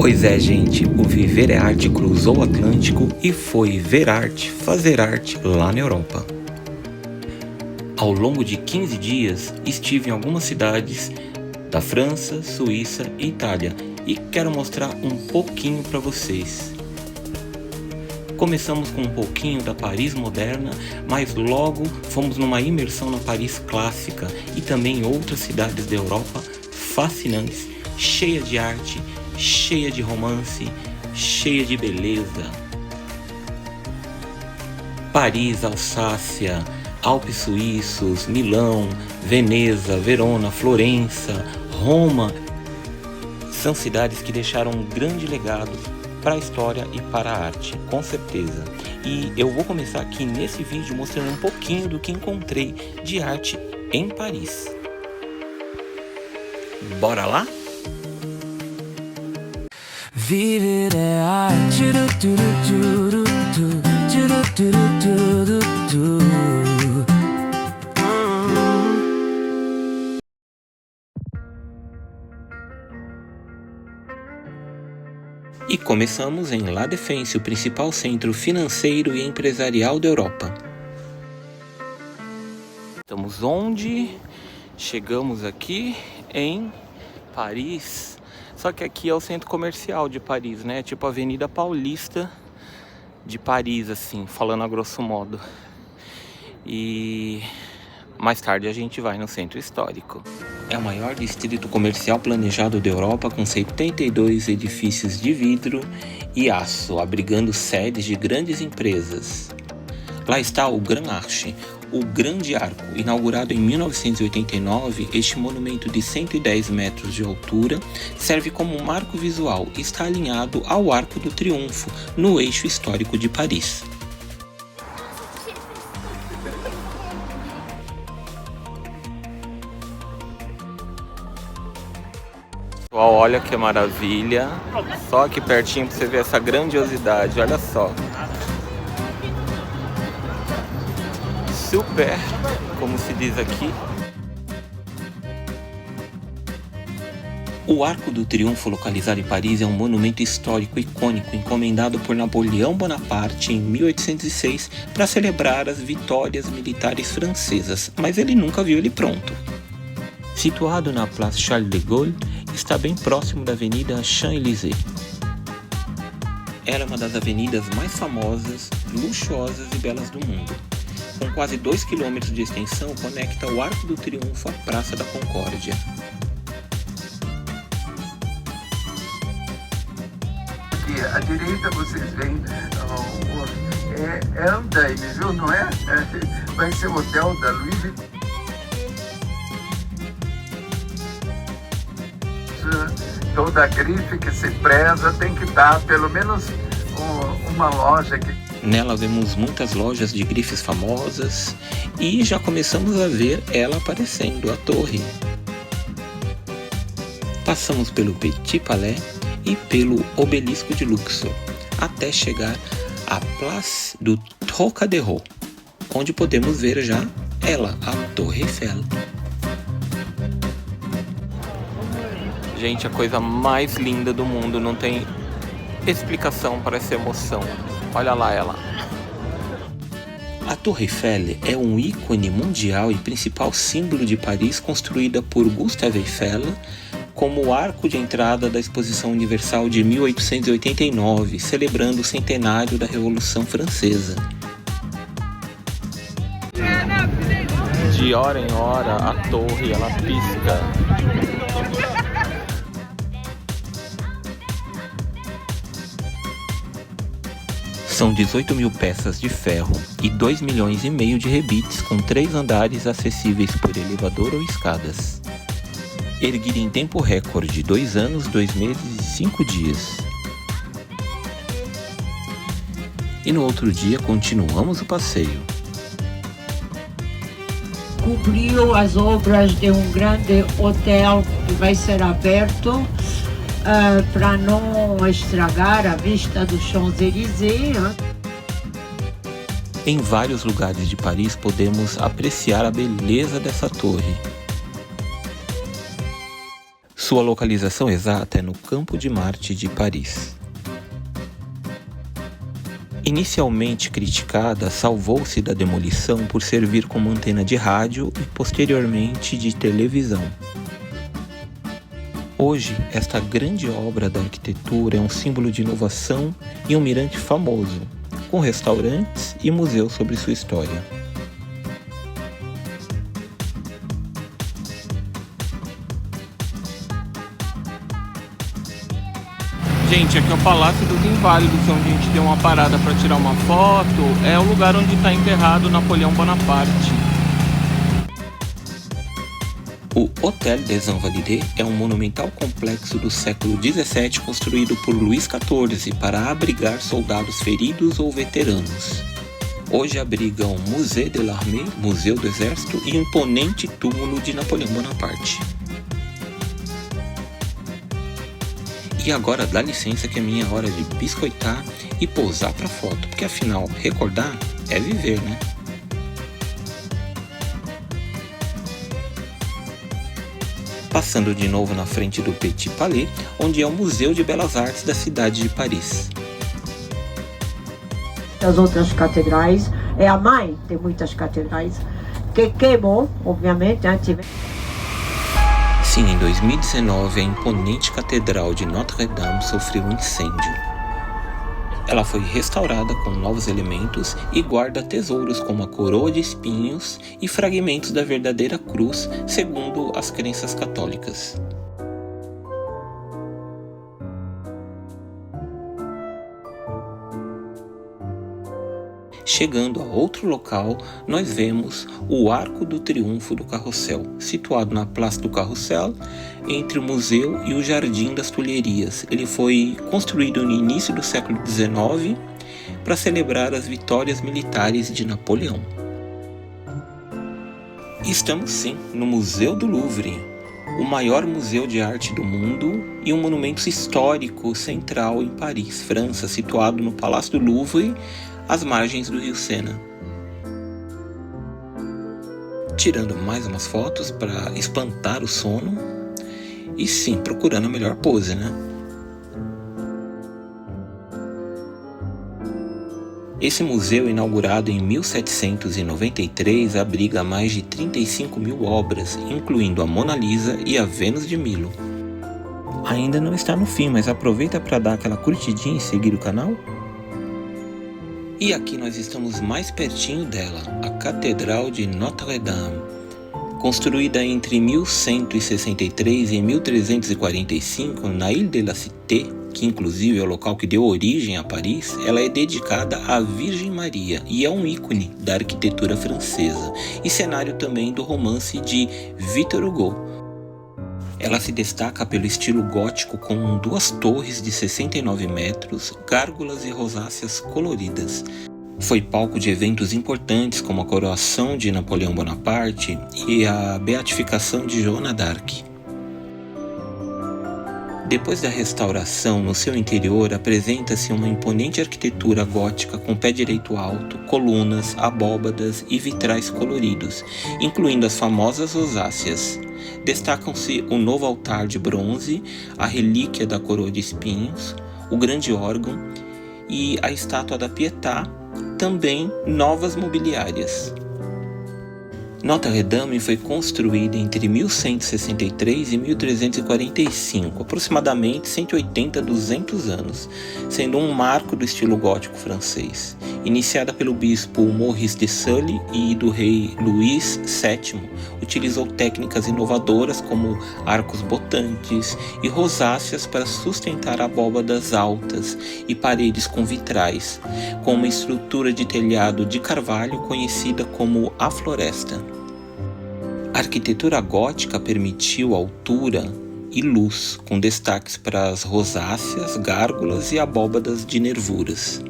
Pois é, gente, o Viver é Arte cruzou o Atlântico e foi ver arte, fazer arte lá na Europa. Ao longo de 15 dias, estive em algumas cidades da França, Suíça e Itália e quero mostrar um pouquinho para vocês. Começamos com um pouquinho da Paris moderna, mas logo fomos numa imersão na Paris clássica e também em outras cidades da Europa fascinantes, cheia de arte, cheia de romance, cheia de beleza. Paris, Alsácia, Alpes Suíços, Milão, Veneza, Verona, Florença, Roma. São cidades que deixaram um grande legado para a história e para a arte, com certeza. E eu vou começar aqui nesse vídeo mostrando um pouquinho do que encontrei de arte em Paris. Bora lá? Viver é arte. E começamos em La Défense, o principal centro financeiro e empresarial da Europa. Estamos onde? Chegamos aqui em Paris. Só que aqui é o centro comercial de Paris, né? Tipo a Avenida Paulista de Paris, assim, falando a grosso modo. E mais tarde a gente vai no centro histórico. É o maior distrito comercial planejado da Europa, com 72 edifícios de vidro e aço, abrigando sedes de grandes empresas. Lá está o Grand Arche, o Grande Arco. Inaugurado em 1989, este monumento de 110 metros de altura serve como um marco visual e está alinhado ao Arco do Triunfo, no eixo histórico de Paris. Pessoal, olha que maravilha, só aqui pertinho para você ver essa grandiosidade, olha só. Super, como se diz aqui. O Arco do Triunfo, localizado em Paris, é um monumento histórico icônico encomendado por Napoleão Bonaparte em 1806 para celebrar as vitórias militares francesas, mas ele nunca viu ele pronto. Situado na Place Charles de Gaulle, está bem próximo da Avenida Champs-Élysées. Ela é uma das avenidas mais famosas, luxuosas e belas do mundo. Com quase 2 km de extensão, conecta o Arco do Triunfo à Praça da Concórdia. Aqui à direita vocês veem é Andaime, viu? Não é? Vai ser o hotel da Louis Vuitton. Toda a grife que se preza tem que dar pelo menos uma loja que... Nela vemos muitas lojas de grifes famosas e já começamos a ver ela aparecendo, a torre. Passamos pelo Petit Palais e pelo Obelisco de Luxor, até chegar à Place du Trocadéro, onde podemos ver já ela, a Torre Eiffel. Gente, a coisa mais linda do mundo, não tem explicação para essa emoção. Olha lá ela. A Torre Eiffel é um ícone mundial e principal símbolo de Paris, construída por Gustave Eiffel como o arco de entrada da Exposição Universal de 1889, celebrando o centenário da Revolução Francesa. De hora em hora, a torre ela pisca. São 18 mil peças de ferro e 2,5 milhões de rebites com 3 andares acessíveis por elevador ou escadas. Erguida em tempo recorde, 2 anos, 2 meses e 5 dias. E no outro dia continuamos o passeio. Cobriu as obras de um grande hotel que vai ser aberto para não estragar a vista do Champs-Élysées. Em vários lugares de Paris podemos apreciar a beleza dessa torre. Sua localização exata é no Campo de Marte de Paris. Inicialmente criticada, salvou-se da demolição por servir como antena de rádio e posteriormente de televisão. Hoje, esta grande obra da arquitetura é um símbolo de inovação e um mirante famoso, com restaurantes e museus sobre sua história. Gente, aqui é o Palácio dos Inválidos, onde a gente deu uma parada para tirar uma foto. É o lugar onde está enterrado Napoleão Bonaparte. O Hôtel des Invalides é um monumental complexo do século XVII construído por Luís XIV para abrigar soldados feridos ou veteranos. Hoje abriga o Musée de l'Armée, Museu do Exército, e um imponente túmulo de Napoleão Bonaparte. E agora dá licença que é minha hora de biscoitar e pousar para foto, porque afinal, recordar é viver, né? Passando de novo na frente do Petit Palais, onde é o Museu de Belas Artes da cidade de Paris. As outras catedrais, é a mãe de muitas catedrais, que queimou, obviamente, Sim, em 2019, a imponente Catedral de Notre-Dame sofreu um incêndio. Ela foi restaurada com novos elementos e guarda tesouros como a coroa de espinhos e fragmentos da verdadeira cruz, segundo as crenças católicas. Chegando a outro local, nós vemos o Arco do Triunfo do Carrossel, situado na Place do Carrossel, entre o museu e o Jardim das Tulherias. Ele foi construído no início do século XIX para celebrar as vitórias militares de Napoleão. Estamos sim no Museu do Louvre, o maior museu de arte do mundo e um monumento histórico central em Paris, França, situado no Palácio do Louvre, às margens do rio Sena. Tirando mais umas fotos para espantar o sono e sim, procurando a melhor pose, né? Esse museu, inaugurado em 1793, abriga mais de 35 mil obras, incluindo a Mona Lisa e a Vênus de Milo. Ainda não está no fim, mas aproveita para dar aquela curtidinha e seguir o canal. E aqui nós estamos mais pertinho dela, a Catedral de Notre-Dame. Construída entre 1163 e 1345 na Ile de la Cité, que inclusive é o local que deu origem a Paris, ela é dedicada à Virgem Maria e é um ícone da arquitetura francesa e cenário também do romance de Victor Hugo. Ela se destaca pelo estilo gótico com 2 torres de 69 metros, gárgulas e rosáceas coloridas. Foi palco de eventos importantes como a coroação de Napoleão Bonaparte e a beatificação de Joana d'Arc. Depois da restauração, no seu interior apresenta-se uma imponente arquitetura gótica com pé direito alto, colunas, abóbadas e vitrais coloridos, incluindo as famosas rosáceas. Destacam-se o novo altar de bronze, a relíquia da coroa de espinhos, o grande órgão e a estátua da Pietà, também novas mobiliárias. Notre-Dame foi construída entre 1163 e 1345, aproximadamente 180 a 200 anos, sendo um marco do estilo gótico francês. Iniciada pelo bispo Maurice de Sully e do rei Luís VII, utilizou técnicas inovadoras como arcos botantes e rosáceas para sustentar abóbadas altas e paredes com vitrais, com uma estrutura de telhado de carvalho conhecida como a floresta. A arquitetura gótica permitiu altura e luz, com destaques para as rosáceas, gárgulas e abóbadas de nervuras.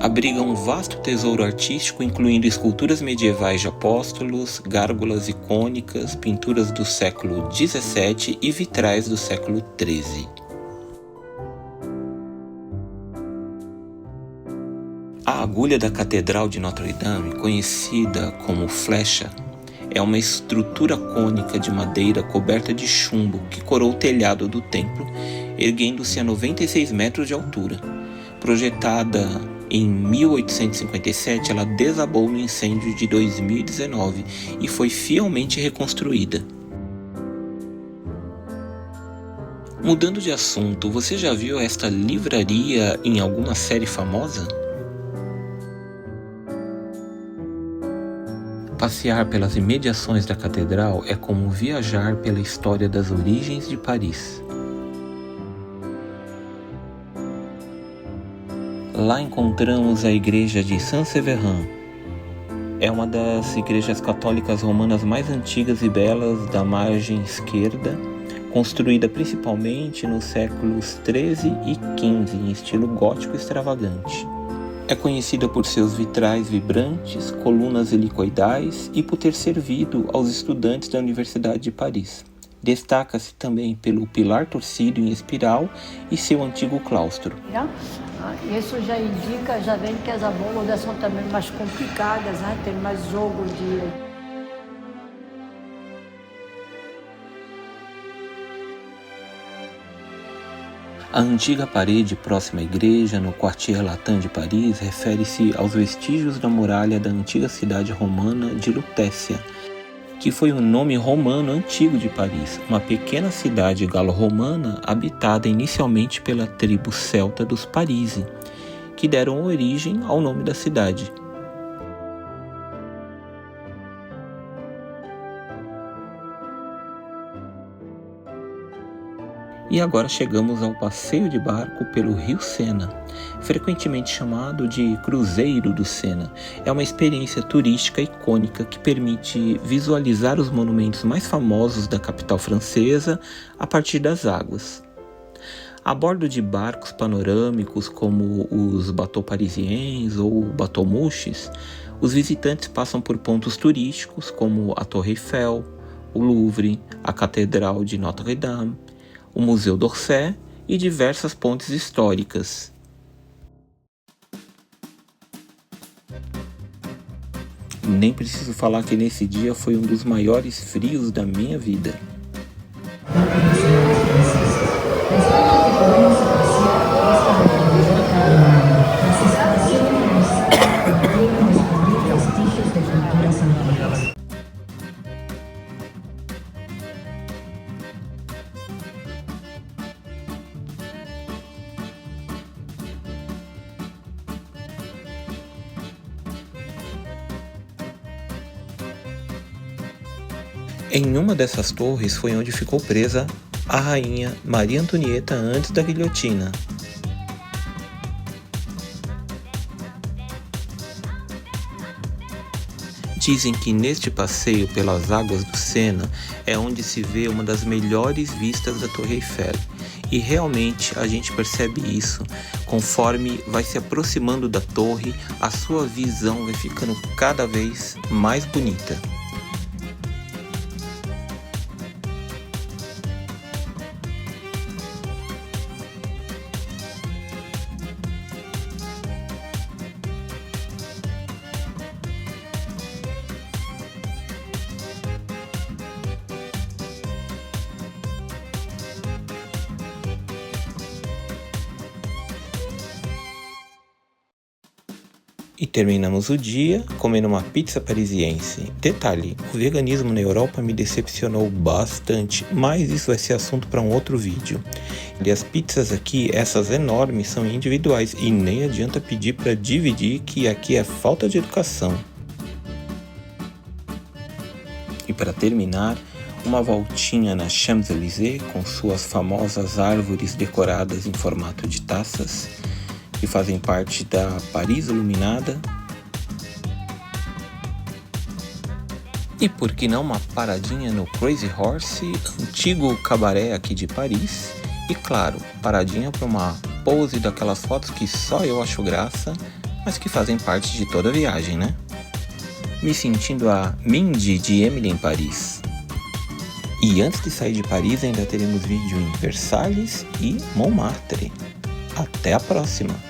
Abriga um vasto tesouro artístico, incluindo esculturas medievais de apóstolos, gárgulas icônicas, pinturas do século XVII e vitrais do século XIII. A agulha da Catedral de Notre-Dame, conhecida como flecha, É uma estrutura cônica de madeira coberta de chumbo que coroa o telhado do templo, erguendo-se a 96 metros de altura. Projetada em 1857, ela desabou no incêndio de 2019 e foi fielmente reconstruída. Mudando de assunto, você já viu esta livraria em alguma série famosa? Passear pelas imediações da catedral é como viajar pela história das origens de Paris. Lá encontramos a igreja de Saint-Séverin. É uma das igrejas católicas romanas mais antigas e belas da margem esquerda, construída principalmente nos séculos XIII e XV em estilo gótico extravagante. É conhecida por seus vitrais vibrantes, colunas helicoidais e por ter servido aos estudantes da Universidade de Paris. Destaca-se também pelo pilar torcido em espiral e seu antigo claustro. Isso já indica, já vem que as abóbodas são também mais complicadas, né? Tem mais jogo de... A antiga parede próxima à igreja, no Quartier Latin de Paris, refere-se aos vestígios da muralha da antiga cidade romana de Lutécia, que foi o nome romano antigo de Paris, uma pequena cidade galo-romana habitada inicialmente pela tribo celta dos Parisi, que deram origem ao nome da cidade. E agora chegamos ao passeio de barco pelo rio Sena, frequentemente chamado de Cruzeiro do Sena. É uma experiência turística icônica que permite visualizar os monumentos mais famosos da capital francesa a partir das águas. A bordo de barcos panorâmicos como os bateaux parisiens ou bateaux mouches, os visitantes passam por pontos turísticos como a Torre Eiffel, o Louvre, a Catedral de Notre-Dame, o Museu d'Orsay e diversas pontes históricas. Nem preciso falar que nesse dia foi um dos maiores frios da minha vida. Em uma dessas torres foi onde ficou presa a rainha Maria Antonieta antes da guilhotina. Dizem que neste passeio pelas águas do Sena é onde se vê uma das melhores vistas da Torre Eiffel. E realmente a gente percebe isso. Conforme vai se aproximando da torre, a sua visão vai ficando cada vez mais bonita. E terminamos o dia comendo uma pizza parisiense. Detalhe, o veganismo na Europa me decepcionou bastante, mas isso vai ser assunto para um outro vídeo. E as pizzas aqui, essas enormes, são individuais e nem adianta pedir para dividir, que aqui é falta de educação. E para terminar, uma voltinha na Champs-Élysées com suas famosas árvores decoradas em formato de taças, que fazem parte da Paris Iluminada. E por que não uma paradinha no Crazy Horse, antigo cabaré aqui de Paris. E claro, paradinha para uma pose daquelas fotos que só eu acho graça, mas que fazem parte de toda a viagem, né? Me sentindo a Mindy de Emily em Paris. E antes de sair de Paris ainda teremos vídeo em Versalhes e Montmartre. Até a próxima!